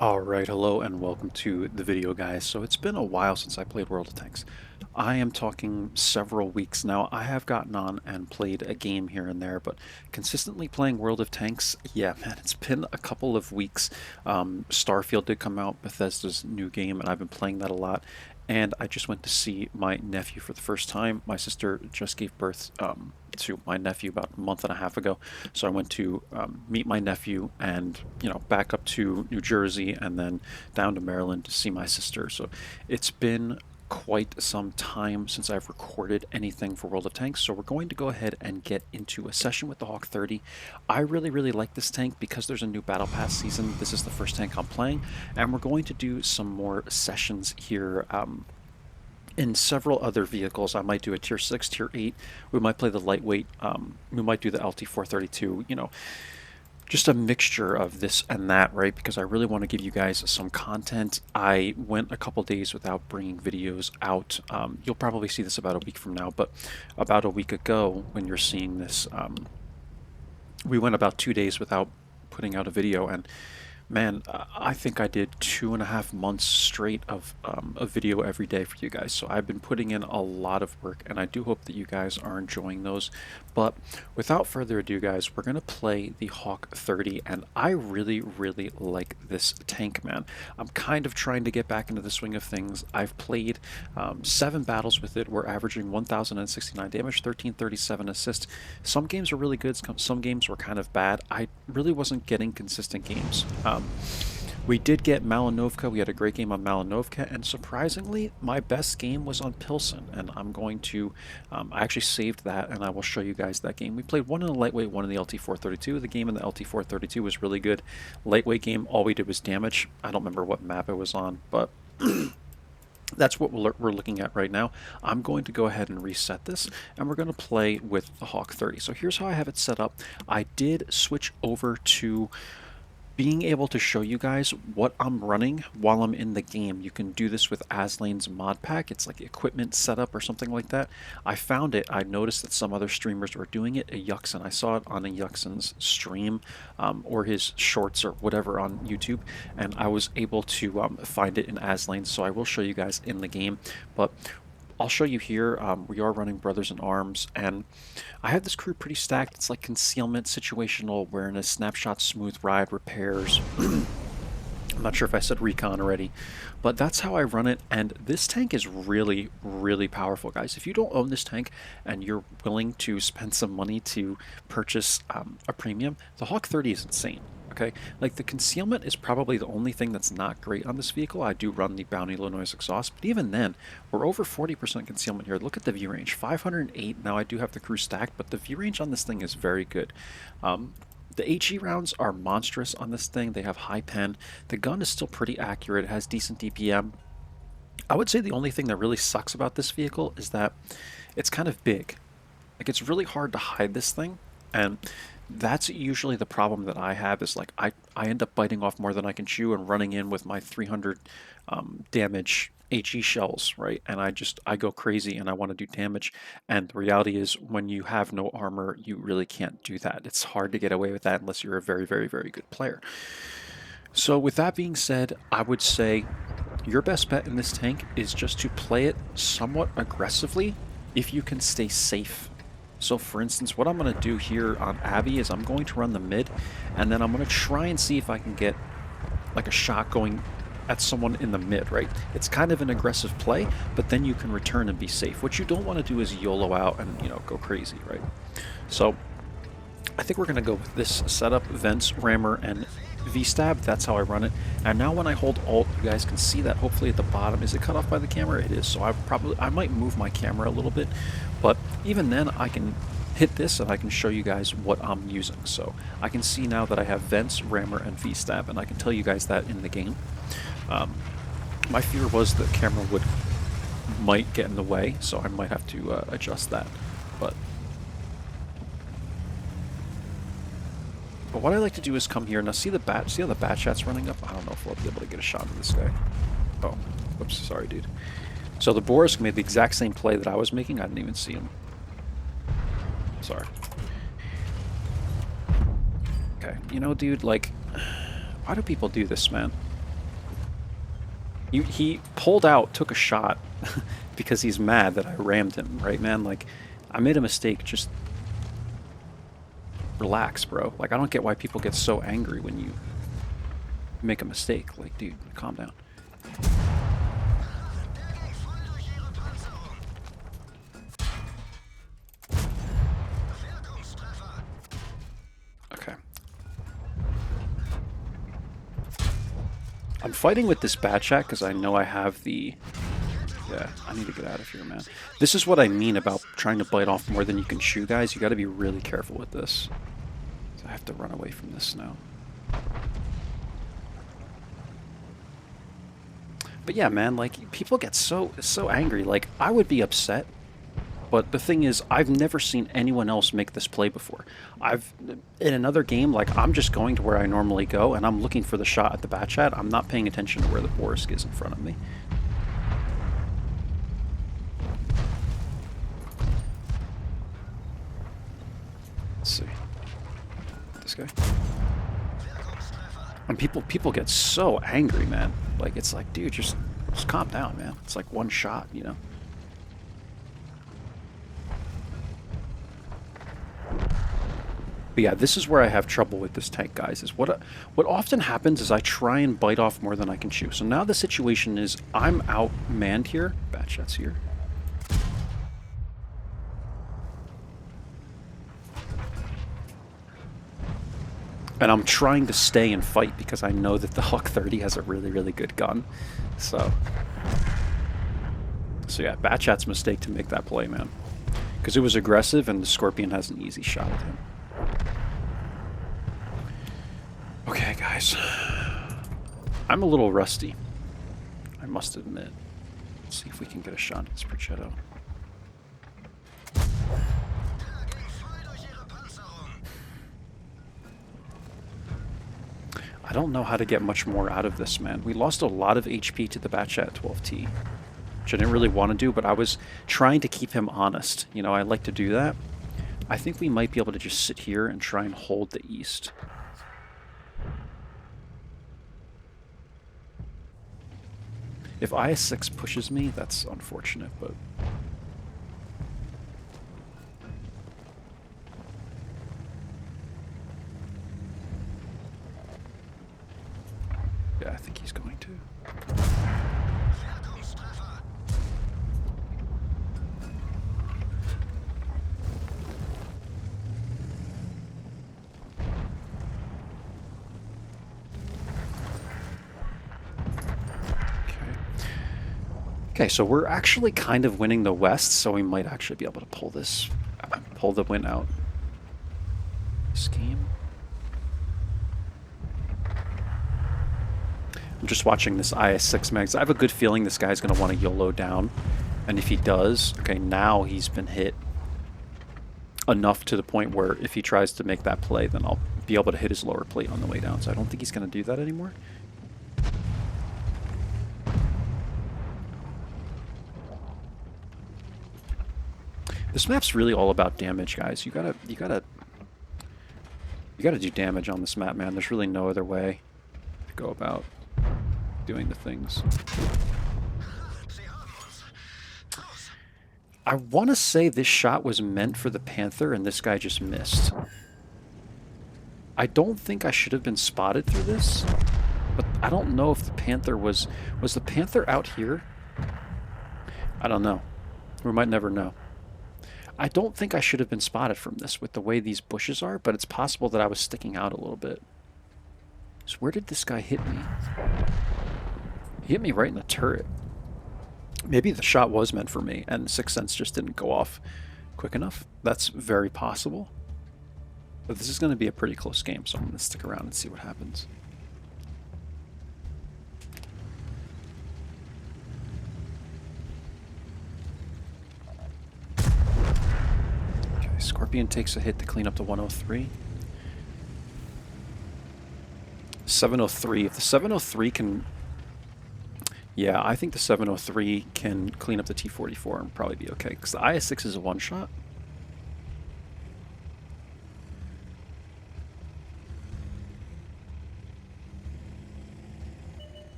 Alright, hello and welcome to the video guys. So it's been a while since I played World of Tanks. I am talking several weeks now. I have gotten on and played a game here and there, but consistently playing World of Tanks, yeah man, it's been a couple of weeks. Starfield did come out, Bethesda's new game, and I've been playing that a lot. And I just went to see my nephew for the first time. My sister just gave birth to my nephew about a month and a half ago. So I went to meet my nephew and, back up to New Jersey and then down to Maryland to see my sister. So it's been quite some time since I've recorded anything for World of Tanks, so we're going to go ahead and get into a session with the Hawk 30. I really like this tank because there's a new Battle Pass season. This is the first tank I'm playing, and we're going to do some more sessions here in several other vehicles. I might do a tier 6, tier 8. We might play the lightweight. We might do the LT432, just a mixture of this and that, right? Because I really want to give you guys some content. I went a couple days without bringing videos out. You'll probably see this about a week from now, but about a week ago when you're seeing this, we went about 2 days without putting out a video, and man, I think I did 2.5 months straight of a video every day for you guys. So I've been putting in a lot of work, and I do hope that you guys are enjoying those. But without further ado, guys, we're going to play the Hawk 30, and I really like this tank, man. I'm kind of trying to get back into the swing of things. I've played 7 battles with it. We're averaging 1,069 damage, 1,337 assist. Some games were really good, some games were kind of bad. I really wasn't getting consistent games. We did get Malinovka. We had a great game on Malinovka, and surprisingly, my best game was on Pilsen, and I'm going to, I actually saved that, and I will show you guys that game. We played one in the lightweight, one in the LT432. The game in the LT432 was really good. Lightweight game, all we did was damage. I don't remember what map it was on, but that's what we're looking at right now. I'm going to go ahead and reset this, and we're going to play with the Hawk 30. So here's how I have it set up. I did switch over to being able to show you guys what I'm running while I'm in the game. You can do this with Aslane's mod pack. It's like equipment setup or something like that. I found it. I noticed that some other streamers were doing it. Yuxin. I saw it on a Yuxin's stream or his shorts or whatever on YouTube, and I was able to find it in Aslane. So I will show you guys in the game. But I'll show you here. We are running Brothers in Arms, and I have this crew pretty stacked. It's like concealment, situational awareness, snapshot, smooth ride, repairs. I'm not sure if I said recon already, but that's how I run it, and this tank is really powerful, guys. If you don't own this tank and you're willing to spend some money to purchase a premium, the Hawk 30 is insane. Okay, like the concealment is probably the only thing that's not great on this vehicle. I do run the Bounty low noise exhaust, but even then, we're over 40% concealment here. Look at the view range, 508. Now I do have the crew stacked, but the view range on this thing is very good. The HE rounds are monstrous on this thing. They have high pen. The gun is still pretty accurate. It has decent DPM. I would say the only thing that really sucks about this vehicle is that it's kind of big. Like, it's really hard to hide this thing, and that's usually the problem that I have. Is like I end up biting off more than I can chew and running in with my 300 damage HE shells, right? And I go crazy and I want to do damage. And the reality is, when you have no armor, you really can't do that. It's hard to get away with that unless you're a very good player. So with that being said, I would say your best bet in this tank is just to play it somewhat aggressively if you can stay safe. So for instance, what I'm going to do here on Abby is I'm going to run the mid, and then I'm going to try and see if I can get like a shot going at someone in the mid, right? It's kind of an aggressive play, but then you can return and be safe. What you don't want to do is YOLO out and, go crazy, right? So I think we're going to go with this setup: vents, rammer, and V-stab. That's how I run it. And now when I hold Alt, you guys can see that hopefully at the bottom. Is it cut off by the camera? It is. So I might move my camera a little bit, but even then I can hit this and I can show you guys what I'm using. So I can see now that I have vents, rammer, and V-stab, and I can tell you guys that in the game. My fear was the camera might get in the way, so I might have to adjust that. But what I like to do is come here. Now see how the bat chat's running up? I don't know if we'll be able to get a shot of this guy. Oh, oops, sorry, dude. So the Boris made the exact same play that I was making. I didn't even see him. Sorry. Okay, dude, like, why do people do this, man? He pulled out, took a shot, because he's mad that I rammed him, right, man? Like, I made a mistake. Just relax, bro. Like, I don't get why people get so angry when you make a mistake. Like, dude, calm down. Okay. I'm fighting with this bat chat because I know I have the... Yeah, I need to get out of here, man. This is what I mean about trying to bite off more than you can chew, guys. You got to be really careful with this. So I have to run away from this now. But yeah, man, like, people get so angry. Like, I would be upset. But the thing is, I've never seen anyone else make this play before. In another game, like, I'm just going to where I normally go, and I'm looking for the shot at the bat chat. I'm not paying attention to where the Borisk is in front of me. Let's see. This guy. And people get so angry, man. Like, it's like, dude, just calm down, man. It's like one shot, you know? But yeah, this is where I have trouble with this tank, guys, is what often happens is I try and bite off more than I can chew. So now the situation is I'm outmanned here. Bat chat's here. And I'm trying to stay and fight because I know that the Hawk 30 has a really, really good gun. So yeah, Bat Chat's mistake to make that play, man. Because it was aggressive and the Scorpion has an easy shot at him. Okay, guys. I'm a little rusty, I must admit. Let's see if we can get a shot at this Prochetto. I don't know how to get much more out of this, man. We lost a lot of HP to the Bat Chat 12T, which I didn't really want to do, but I was trying to keep him honest. You know, I like to do that. I think we might be able to just sit here and try and hold the East. If IS-6 pushes me, that's unfortunate, but... yeah, I think he's going to. Okay, so we're actually kind of winning the West, so we might actually be able to pull the win out. Scheme. I'm just watching this IS-6 mags. I have a good feeling this guy's going to want to YOLO down, and if he does, okay, now he's been hit enough to the point where if he tries to make that play, then I'll be able to hit his lower plate on the way down, so I don't think he's going to do that anymore. This map's really all about damage, guys. You gotta do damage on this map, man. There's really no other way to go about doing the things. I want to say this shot was meant for the Panther, and this guy just missed. I don't think I should have been spotted through this, but I don't know if the Panther was the Panther out here? I don't know. We might never know. I don't think I should have been spotted from this with the way these bushes are, but it's possible that I was sticking out a little bit. So where did this guy hit me? He hit me right in the turret. Maybe the shot was meant for me, and Sixth Sense just didn't go off quick enough. That's very possible. But this is going to be a pretty close game, so I'm going to stick around and see what happens. Scorpion takes a hit to clean up to 103. 703. If the 703 can... yeah, I think the 703 can clean up the T44 and probably be okay, because the IS-6 is a one-shot.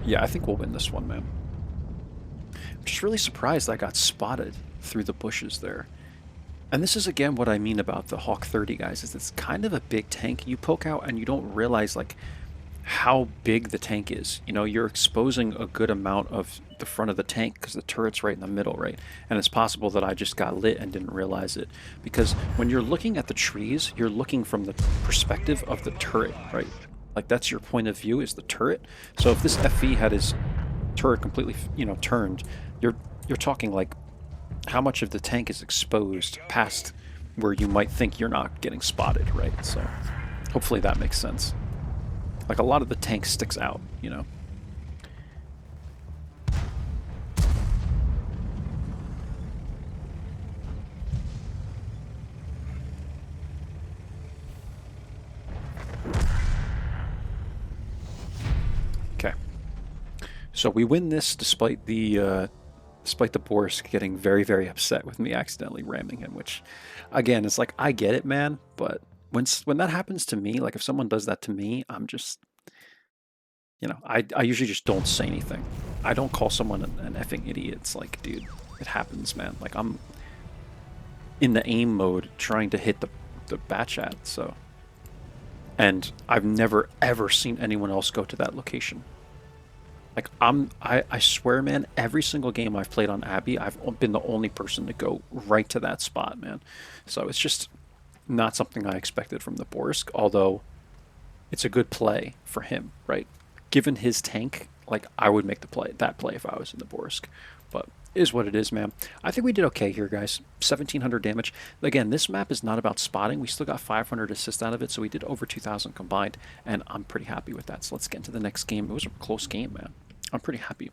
Yeah, I think we'll win this one, man. I'm just really surprised I got spotted through the bushes there. And this is again what I mean about the Hawk 30, guys, is it's kind of a big tank. You poke out and you don't realize like how big the tank is. You know, you're exposing a good amount of the front of the tank because the turret's right in the middle, right? And it's possible that I just got lit and didn't realize it. Because when you're looking at the trees, you're looking from the perspective of the turret, right? Like that's your point of view, is the turret. So if this FV had his turret completely, you know, turned, you're talking like how much of the tank is exposed past where you might think you're not getting spotted, right? So hopefully that makes sense. Like a lot of the tank sticks out, you know. Okay. So we win this despite the Borsk getting very, very upset with me accidentally ramming him, which, again, it's like, I get it, man, but when that happens to me, like if someone does that to me, I'm just, you know, I usually just don't say anything. I don't call someone an effing idiot. It's like, dude, it happens, man. Like I'm in the aim mode trying to hit the bat chat, so. And I've never ever seen anyone else go to that location. Like I swear, man, every single game I've played on Abby, I've been the only person to go right to that spot, man. So it's just not something I expected from the Borsk, although it's a good play for him, right? Given his tank, like I would make that play if I was in the Borsk. But it is what it is, man. I think we did okay here, guys. 1,700 damage. Again, this map is not about spotting. We still got 500 assists out of it, so we did over 2,000 combined, and I'm pretty happy with that. So let's get into the next game. It was a close game, man. I'm pretty happy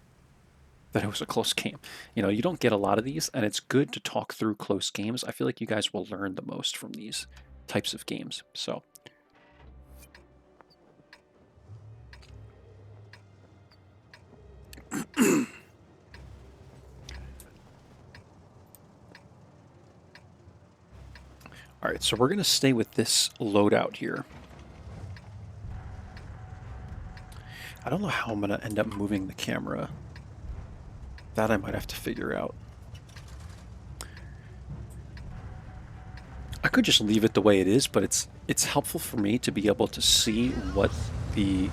that it was a close game. You know, you don't get a lot of these, and it's good to talk through close games. I feel like you guys will learn the most from these types of games. So all right, so we're going to stay with this loadout here. I don't know how I'm going to end up moving the camera. That I might have to figure out. I could just leave it the way it is, but it's helpful for me to be able to see what the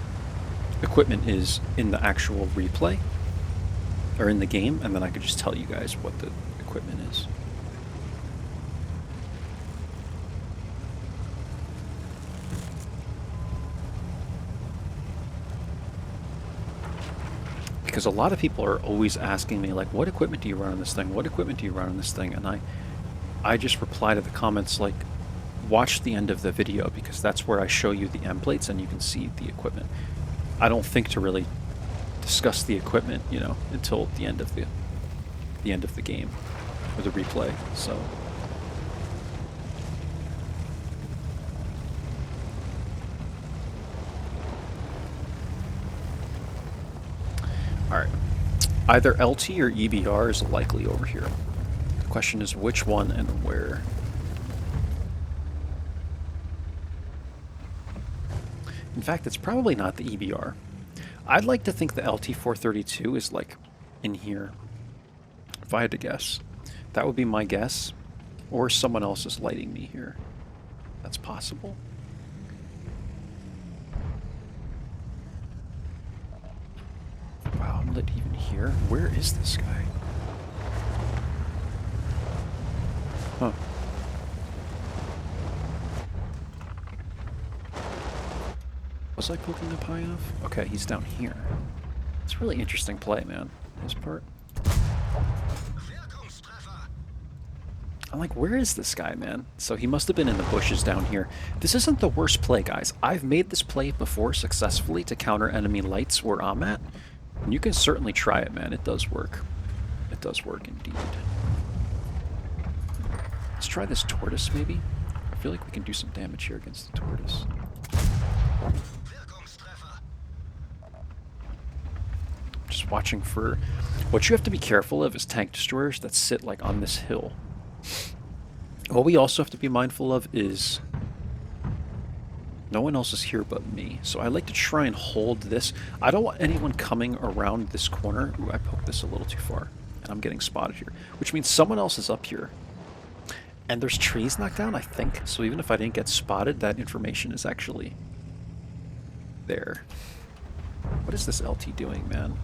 equipment is in the actual replay or in the game, and then I could just tell you guys what the equipment is. Because a lot of people are always asking me, like, what equipment do you run on this thing? What equipment do you run on this thing? And I just reply to the comments like, watch the end of the video, because that's where I show you the end plates and you can see the equipment. I don't think to really discuss the equipment, you know, until the end of the game or the replay. So all right, either LT or EBR is likely over here. The question is which one and where. In fact, it's probably not the EBR. I'd like to think the LT-432 is like in here. If I had to guess, that would be my guess. Or someone else is lighting me here. That's possible. Wow, I'm lit even here. Where is this guy? Huh. Was I poking up high enough? Okay, he's down here. It's a really interesting play, man. This part. I'm like, where is this guy, man? So he must have been in the bushes down here. This isn't the worst play, guys. I've made this play before successfully to counter enemy lights where I'm at. And you can certainly try it, man. It does work. It does work indeed. Let's try this tortoise, maybe. I feel like we can do some damage here against the tortoise. Just watching for... What you have to be careful of is tank destroyers that sit like on this hill. What we also have to be mindful of is No one else is here but me, so I like to try and hold this. I don't want anyone coming around this corner. Ooh, I poked this a little too far, and I'm getting spotted here, which means someone else is up here. And there's trees knocked down, I think, so even if I didn't get spotted, that information is actually there. What is this LT doing, man?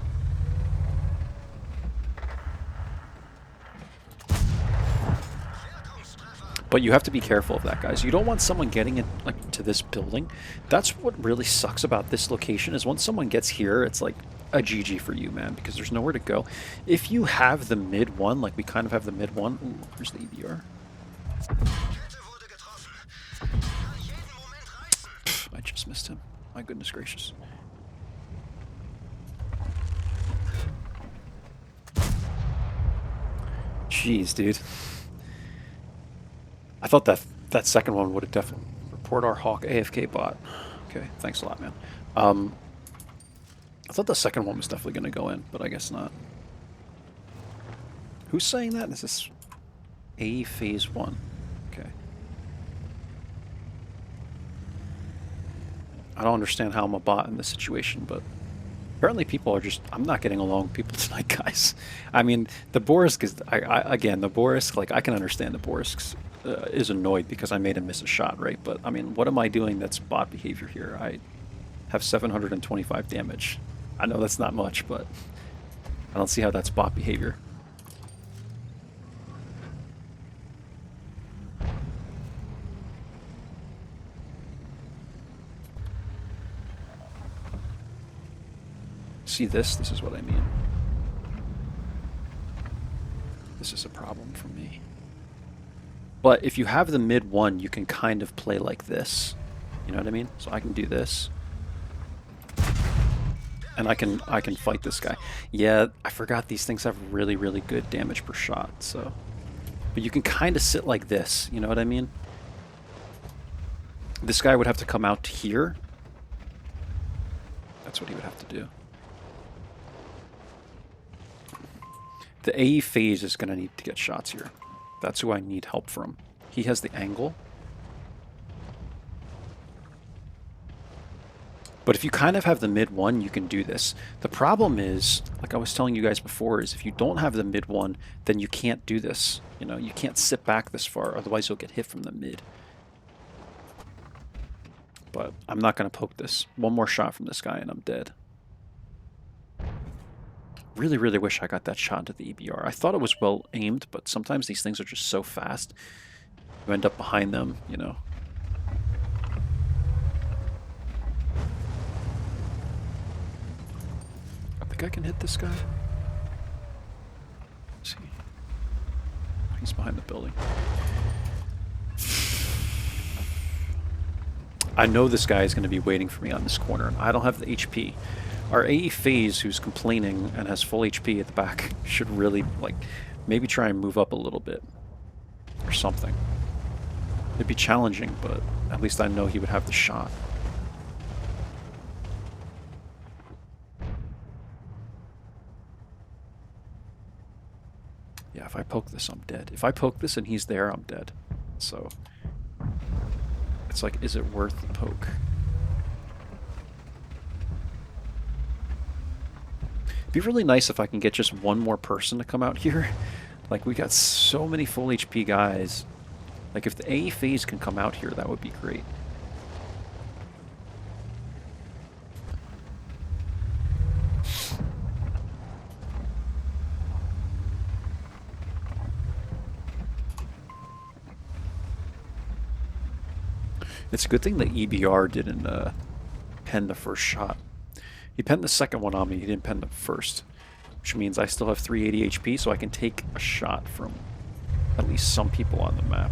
But you have to be careful of that, guys. You don't want someone getting in, like, to this building. That's what really sucks about this location, is once someone gets here, it's like a GG for you, man, because there's nowhere to go. If you have the mid one, like we kind of have the mid one. Ooh, where's the EBR? I just missed him. My goodness gracious. Jeez, dude. I thought that second one would have definitely report our Hawk AFK bot. Okay, thanks a lot, man. I thought the second one was definitely going to go in, but I guess not. Who's saying that? Is this A phase 1? Okay. I don't understand how I'm a bot in this situation, but apparently people are just... I'm not getting along with people tonight, guys. I mean, the Borisk is... again, the Borisk, like, I can understand the Borisk is annoyed because I made him miss a shot, right? But, I mean, what am I doing that's bot behavior here? I have 725 damage. I know that's not much, but I don't see how that's bot behavior. See this? This is what I mean. This is a problem for me. But if you have the mid one, you can kind of play like this. You know what I mean? So I can do this. And I can fight this guy. Yeah, I forgot these things have really, really good damage per shot, so. But you can kind of sit like this, you know what I mean? This guy would have to come out here. That's what he would have to do. The AE phase is going to need to get shots here. That's who I need help from. He has the angle. But if you kind of have the mid one, you can do this. The problem is, like I was telling you guys before, is if you don't have the mid one, then you can't do this. You know, you can't sit back this far, otherwise you'll get hit from the mid. But I'm not going to poke this. One more shot from this guy and I'm dead. Really, really wish I got that shot into the EBR. I thought it was well aimed, but sometimes these things are just so fast. You end up behind them, you know. I think I can hit this guy. Let's see. He's behind the building. I know this guy is going to be waiting for me on this corner, and I don't have the HP. Our AE phase, who's complaining and has full HP at the back, should really, like, maybe try and move up a little bit. Or something. It'd be challenging, but at least I know he would have the shot. Yeah, if I poke this, I'm dead. If I poke this and he's there, I'm dead. So, it's like, is it worth the poke? It'd be really nice if I can get just one more person to come out here. Like, we got so many full HP guys. Like, if the AE phase can come out here, that would be great. It's a good thing that EBR didn't pen the first shot. He penned the second one on me, he didn't pen the first. Which means I still have 380 HP, so I can take a shot from at least some people on the map.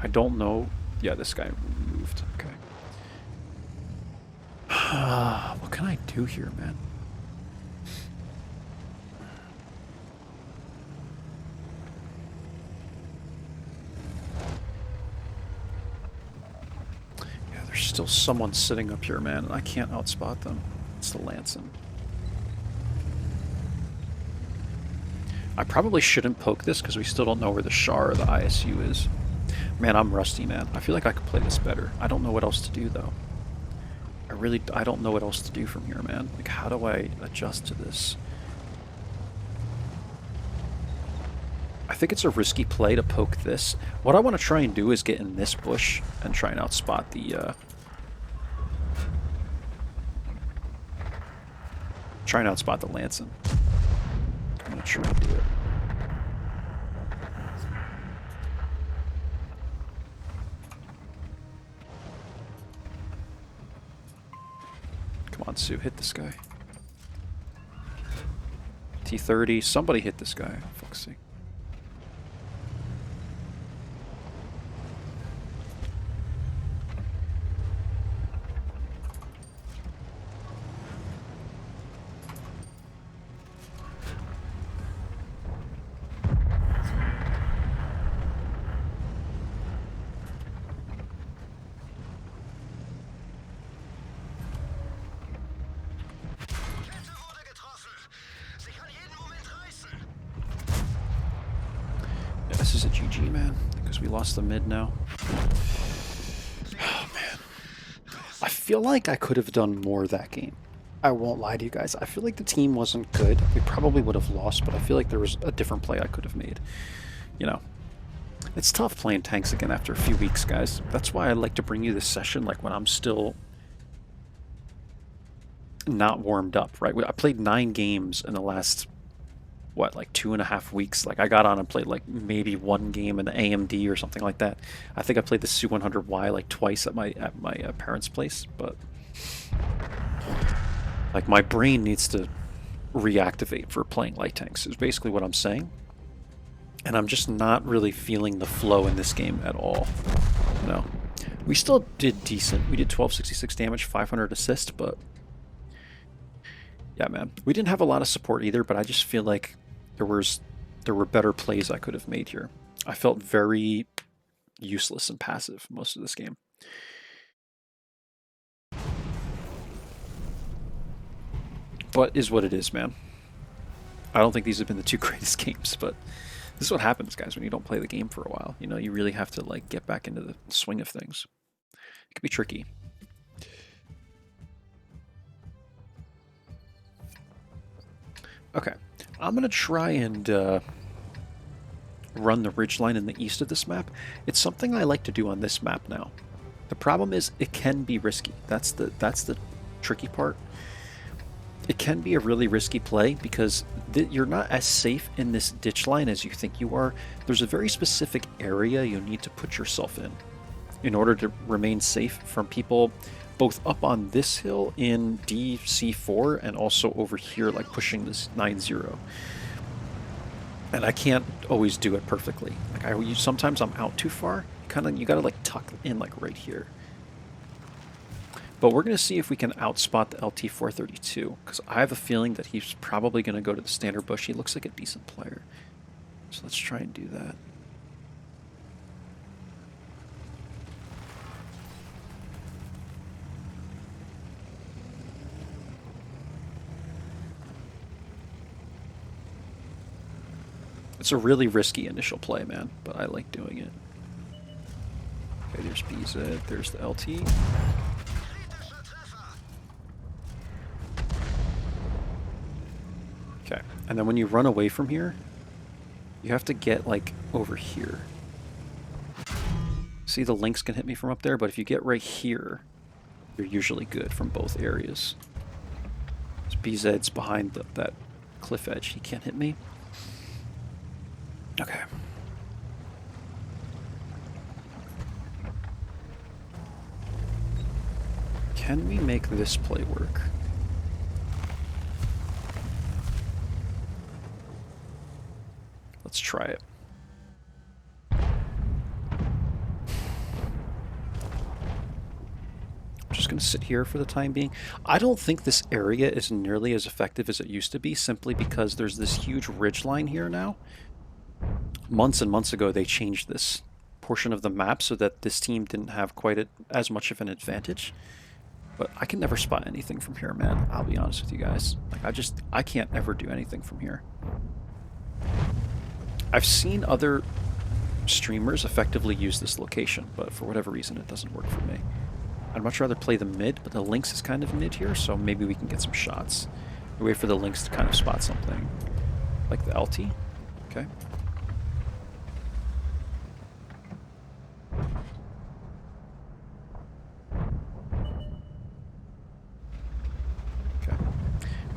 I don't know. Yeah, this guy moved. Okay. What can I do here, man? Yeah, there's still someone sitting up here, man, and I can't outspot them. It's the Lancin. I probably shouldn't poke this because we still don't know where the Char or the ISU is. Man, I'm rusty, man. I feel like I could play this better. I don't know what else to do, though. I don't know what else to do from here, man. Like, how do I adjust to this? I think it's a risky play to poke this. What I want to try and do is get in this bush and try and outspot the, Lancin. I'm gonna try and do it. Come on, Sue, hit this guy. T30, somebody hit this guy, for fuck's sake. This is a GG, man, because we lost the mid now. Oh, man. I feel like I could have done more that game. I won't lie to you guys. I feel like the team wasn't good. We probably would have lost, but I feel like there was a different play I could have made. You know, it's tough playing tanks again after a few weeks, guys. That's why I like to bring you this session, like, when I'm still not warmed up, right? I played 9 games in the last... what, like 2.5 weeks? Like, I got on and played like maybe 1 game in the AMD or something like that. I think I played the Su-100Y like twice at my parents' place, but like my brain needs to reactivate for playing light tanks is basically what I'm saying. And I'm just not really feeling the flow in this game at all. No. We still did decent. We did 1266 damage, 500 assist, but yeah, man. We didn't have a lot of support either, but I just feel like there were better plays I could have made here. I felt very useless and passive most of this game. But is what it is, man. I don't think these have been the 2 greatest games, but this is what happens, guys, when you don't play the game for a while. You know, you really have to like get back into the swing of things. It can be tricky. Okay, I'm going to try and run the ridgeline in the east of this map. It's something I like to do on this map now. The problem is it can be risky. That's the tricky part. It can be a really risky play because you're not as safe in this ditch line as you think you are. There's a very specific area you need to put yourself in order to remain safe from people both up on this hill in DC4 and also over here, like pushing this 9-0. And I can't always do it perfectly. Like sometimes I'm out too far. You gotta like tuck in like right here. But we're gonna see if we can outspot the LT432 because I have a feeling that he's probably gonna go to the standard bush. He looks like a decent player, so let's try and do that. It's a really risky initial play, man, but I like doing it. Okay, there's BZ, there's the LT. Okay, and then when you run away from here, you have to get, like, over here. See, the Lynx can hit me from up there, but if you get right here, you're usually good from both areas. BZ's behind that cliff edge. He can't hit me. Okay. Can we make this play work? Let's try it. I'm just going to going to sit here for the time being. I don't think this area is nearly as effective as it used to be, simply because there's this huge ridgeline here now. Months and months ago, they changed this portion of the map so that this team didn't have quite as much of an advantage. But I can never spot anything from here, man. I'll be honest with you guys. Like, I can't ever do anything from here. I've seen other streamers effectively use this location, but for whatever reason, it doesn't work for me. I'd much rather play the mid, but the Lynx is kind of mid here, so maybe we can get some shots. We wait for the Lynx to kind of spot something. Like the LT. Okay. Okay.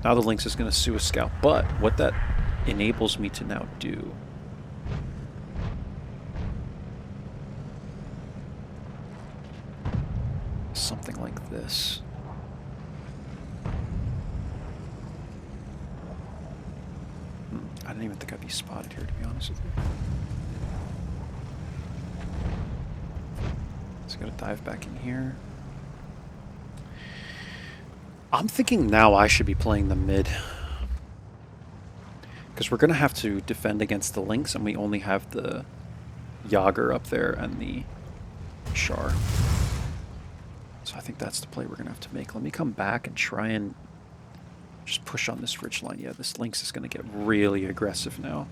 Now the Lynx is going to sue a scout, but what that enables me to now do something like this. I didn't even think I'd be spotted here, to be honest with you. Just gotta dive back in here. I'm thinking now I should be playing the mid, because we're gonna have to defend against the Lynx, and we only have the Yager up there and the Char. So I think that's the play we're going to have to make. Let me come back and try and just push on this ridge line. Yeah, this Lynx is going to get really aggressive now.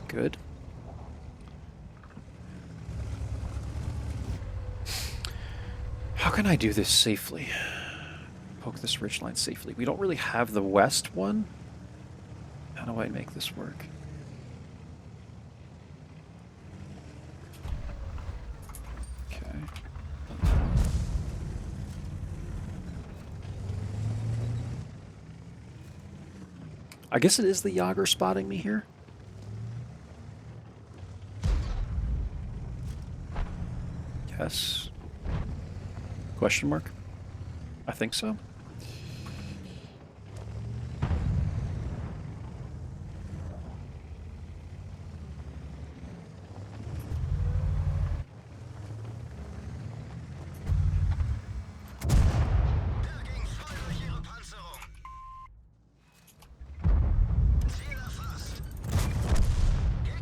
Good. How can I do this safely? Poke this ridge line safely. We don't really have the west one. How do I make this work? I guess it is the Yager spotting me here. Yes. Question mark? I think so.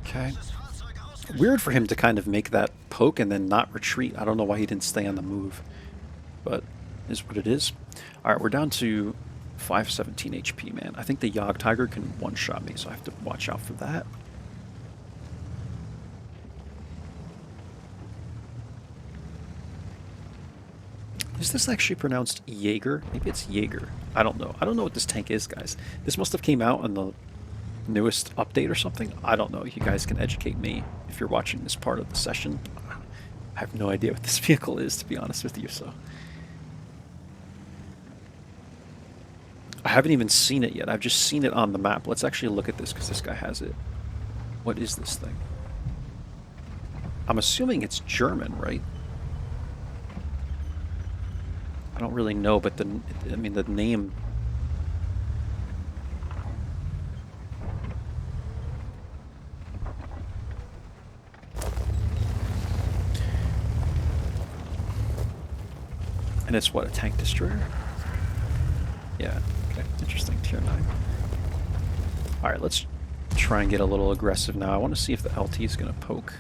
Okay. Weird for him to kind of make that poke and then not retreat. I don't know why he didn't stay on the move, but is what it is. All right, we're down to 517 HP, man. I think the Yogg Tiger can one-shot me, so I have to watch out for that. Is this actually pronounced Jaeger? Maybe it's Jaeger. I don't know. I don't know what this tank is, guys. This must have came out on the newest update or something. I don't know. You guys can educate me if you're watching this part of the session. I have no idea what this vehicle is, to be honest with you, so. I haven't even seen it yet. I've just seen it on the map. Let's actually look at this, because this guy has it. What is this thing? I'm assuming it's German, right? I don't really know, but the name... And it's what, a tank destroyer? Yeah, okay, interesting, tier 9. Alright, let's try and get a little aggressive now. I want to see if the LT is going to poke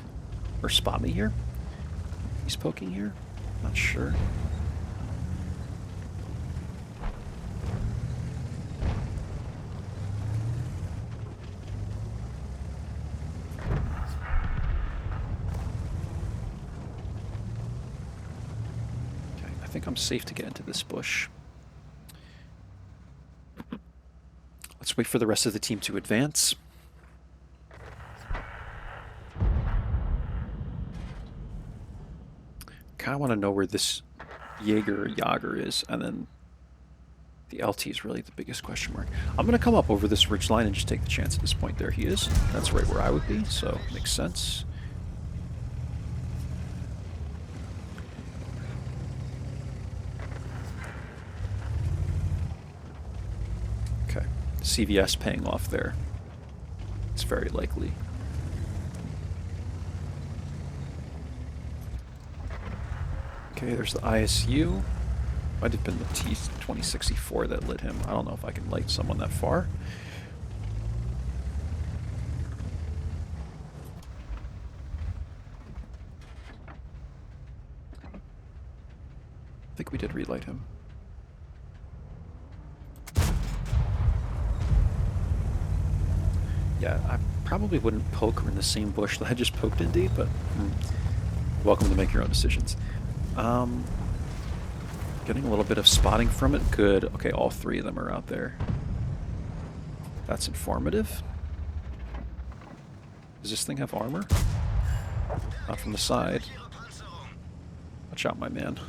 or spot me here. He's poking here? Not sure. I think I'm safe to get into this bush. Let's wait for the rest of the team to advance. Kind of want to know where this Jaeger is, and then the LT is really the biggest question mark. I'm going to come up over this ridge line and just take the chance at this point. There he is. That's right where I would be, so makes sense. Okay, CVS paying off there. It's very likely. Okay, there's the ISU. Might have been the T-2064 that lit him. I don't know if I can light someone that far. I think we did relight him. Yeah, I probably wouldn't poke her in the same bush that I just poked in deep, but welcome to make your own decisions. Getting a little bit of spotting from it. Good. Okay, all three of them are out there. That's informative. Does this thing have armor? Not from the side. Watch out, my man.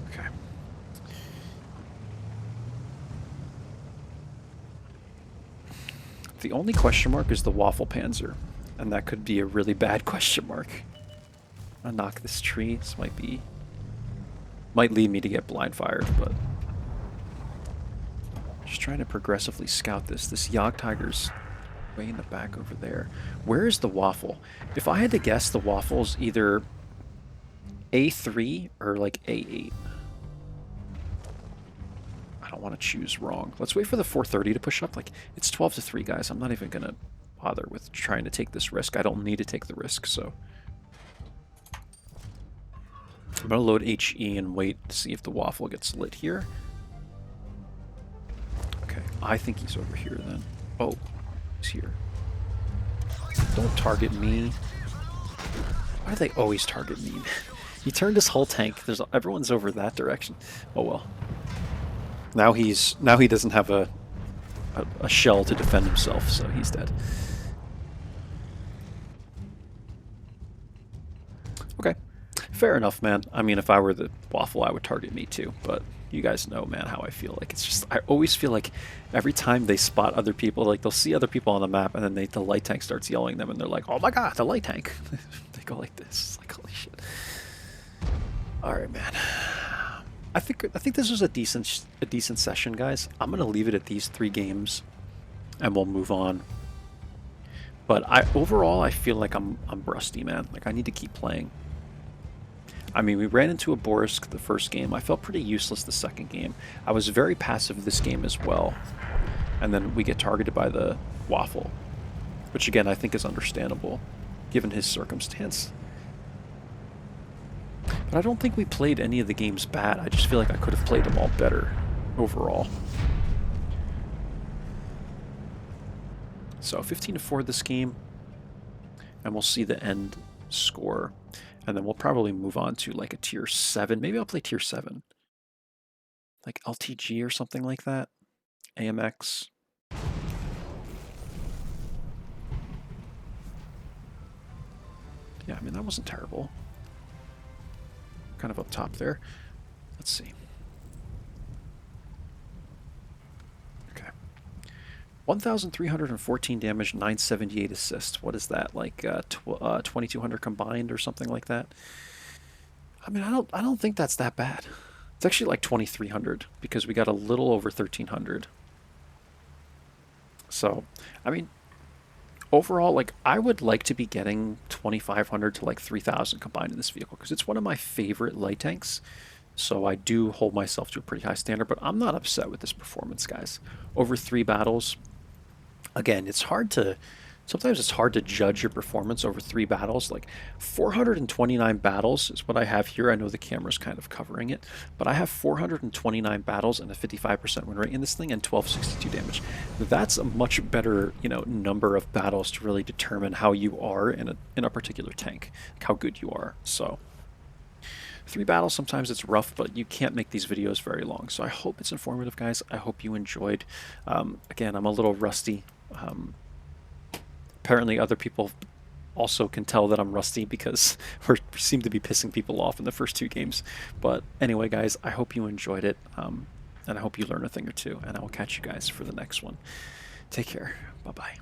Okay. The only question mark is the Waffle Panzer, and that could be a really bad question mark. I'm gonna knock this tree. This might lead me to get blind fired, but just trying to progressively scout this. This Yog Tiger's way in the back over there. Where is the Waffle? If I had to guess, the Waffle's either A3 or like A8. I don't want to choose wrong. Let's wait for the 430 to push up. Like, it's 12 to 3, guys. I'm not even going to bother with trying to take this risk. I don't need to take the risk, so I'm going to load HE and wait to see if the Waffle gets lit here. Okay, I think he's over here then. Oh, he's here. Don't target me. Why do they always target me? He turned his whole tank. Everyone's over that direction. Oh well. Now he doesn't have a shell to defend himself, so he's dead. Okay. Fair enough, man. I mean, if I were the Waffle, I would target me too, but you guys know, man, how I feel. Like, it's just, I always feel like every time they spot other people, like, they'll see other people on the map, and then the light tank starts yelling at them, and they're like, oh my god, the light tank. They go like this. It's like, holy shit. Alright, man. I think this was a decent session, guys. I'm gonna leave it at these 3 games, and we'll move on. But overall, I feel like I'm rusty, man. Like, I need to keep playing. I mean, we ran into a Borisk the first game. I felt pretty useless the second game. I was very passive this game as well. And then we get targeted by the Waffle, which again, I think is understandable, given his circumstance. But I don't think we played any of the games bad. I just feel like I could have played them all better overall. So 15-4 this game, and we'll see the end score. And then we'll probably move on to like a tier 7. Maybe I'll play tier 7. Like LTG or something like that. AMX. Yeah, I mean, that wasn't terrible. Kind of up top there. Let's see. Okay. 1,314 damage, 978 assist. What is that? Like 2,200 combined or something like that? I mean, I don't think that's that bad. It's actually like 2,300 because we got a little over 1,300. So, I mean, overall, like, I would like to be getting 2,500 to like 3,000 combined in this vehicle because it's one of my favorite light tanks. So I do hold myself to a pretty high standard, but I'm not upset with this performance, guys. Over 3 battles. Again, sometimes it's hard to judge your performance over 3 battles. Like 429 battles is what I have here. I know the camera's kind of covering it, but I have 429 battles and a 55% win rate in this thing and 1262 damage. That's a much better, number of battles to really determine how you are in a particular tank, like how good you are. So 3 battles, sometimes it's rough, but you can't make these videos very long. So I hope it's informative, guys. I hope you enjoyed. Again, I'm a little rusty. Apparently other people also can tell that I'm rusty because we seem to be pissing people off in the first 2 games. But anyway, guys, I hope you enjoyed it, and I hope you learn a thing or two, and I will catch you guys for the next one. Take care. Bye-bye.